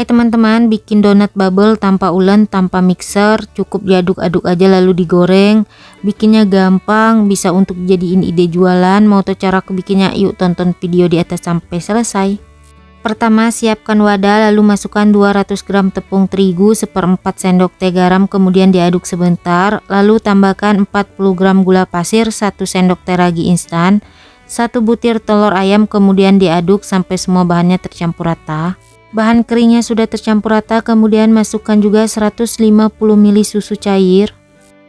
Hai teman-teman, bikin donat bubble tanpa ulen, tanpa mixer, cukup diaduk-aduk aja lalu digoreng. Bikinnya gampang, bisa untuk jadiin ide jualan. Mau tahu cara bikinnya? Yuk tonton video di atas sampai selesai. Pertama, siapkan wadah lalu masukkan 200 gram tepung terigu, 1/4 sendok teh garam, kemudian diaduk sebentar. Lalu tambahkan 40 gram gula pasir, 1 sendok teh ragi instan, 1 butir telur ayam, kemudian diaduk sampai semua bahannya tercampur rata. Bahan keringnya sudah tercampur rata, kemudian masukkan juga 150 ml susu cair.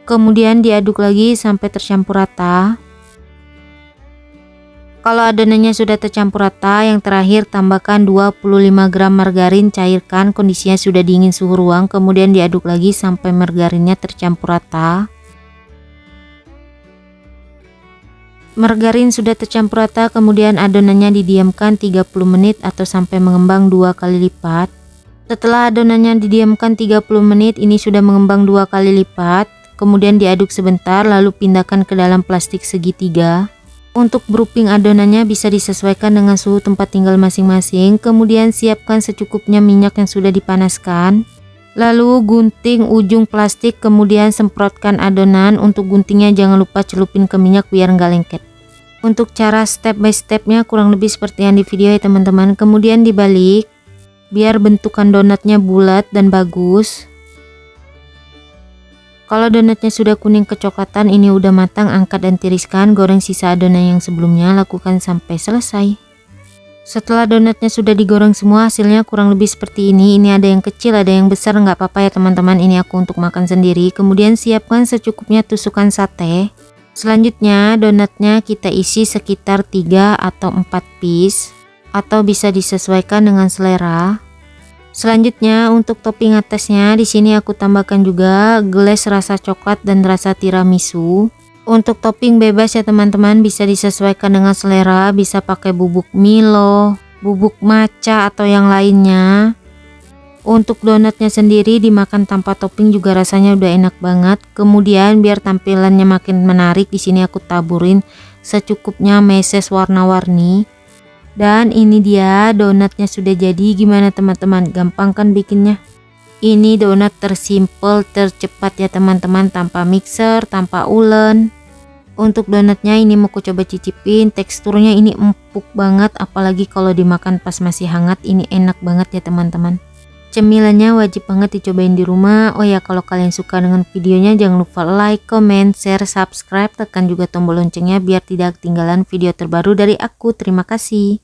Kemudian diaduk lagi sampai tercampur rata. Kalau adonannya sudah tercampur rata, yang terakhir tambahkan 25 gram margarin, cairkan, kondisinya sudah dingin suhu ruang, kemudian diaduk lagi sampai margarinnya tercampur rata. Margarin sudah tercampur rata, kemudian adonannya didiamkan 30 menit atau sampai mengembang 2 kali lipat. Setelah adonannya didiamkan 30 menit, ini sudah mengembang 2 kali lipat. Kemudian diaduk sebentar lalu pindahkan ke dalam plastik segitiga. Untuk brooping adonannya bisa disesuaikan dengan suhu tempat tinggal masing-masing. Kemudian siapkan secukupnya minyak yang sudah dipanaskan. Lalu gunting ujung plastik, kemudian semprotkan adonan. Untuk guntingnya jangan lupa celupin ke minyak biar nggak lengket. Untuk cara step by stepnya kurang lebih seperti yang di video ya teman-teman. Kemudian dibalik biar bentukan donatnya bulat dan bagus. Kalau donatnya sudah kuning kecoklatan, ini udah matang, angkat dan tiriskan. Goreng sisa adonan yang sebelumnya, lakukan sampai selesai. Setelah donatnya sudah digoreng semua, hasilnya kurang lebih seperti ini. Ini ada yang kecil, ada yang besar, nggak apa-apa ya teman-teman. Ini aku untuk makan sendiri. Kemudian siapkan secukupnya tusukan sate. Selanjutnya donatnya kita isi sekitar 3 atau 4 piece, atau bisa disesuaikan dengan selera. Selanjutnya untuk topping atasnya, di sini aku tambahkan juga glaze rasa coklat dan rasa tiramisu. Untuk topping bebas ya teman-teman, bisa disesuaikan dengan selera, bisa pakai bubuk Milo, bubuk matcha atau yang lainnya. Untuk donatnya sendiri dimakan tanpa topping juga rasanya udah enak banget. Kemudian biar tampilannya makin menarik, di sini aku taburin secukupnya meses warna-warni. Dan ini dia donatnya sudah jadi. Gimana teman-teman? Gampang kan bikinnya? Ini donat tersimpel, tercepat ya teman-teman, tanpa mixer, tanpa ulen. Untuk donatnya ini mau aku coba cicipin, teksturnya ini empuk banget, apalagi kalau dimakan pas masih hangat, ini enak banget ya teman-teman. Cemilannya wajib banget dicobain di rumah. Oh ya, kalau kalian suka dengan videonya jangan lupa like, comment, share, subscribe, tekan juga tombol loncengnya biar tidak ketinggalan video terbaru dari aku. Terima kasih.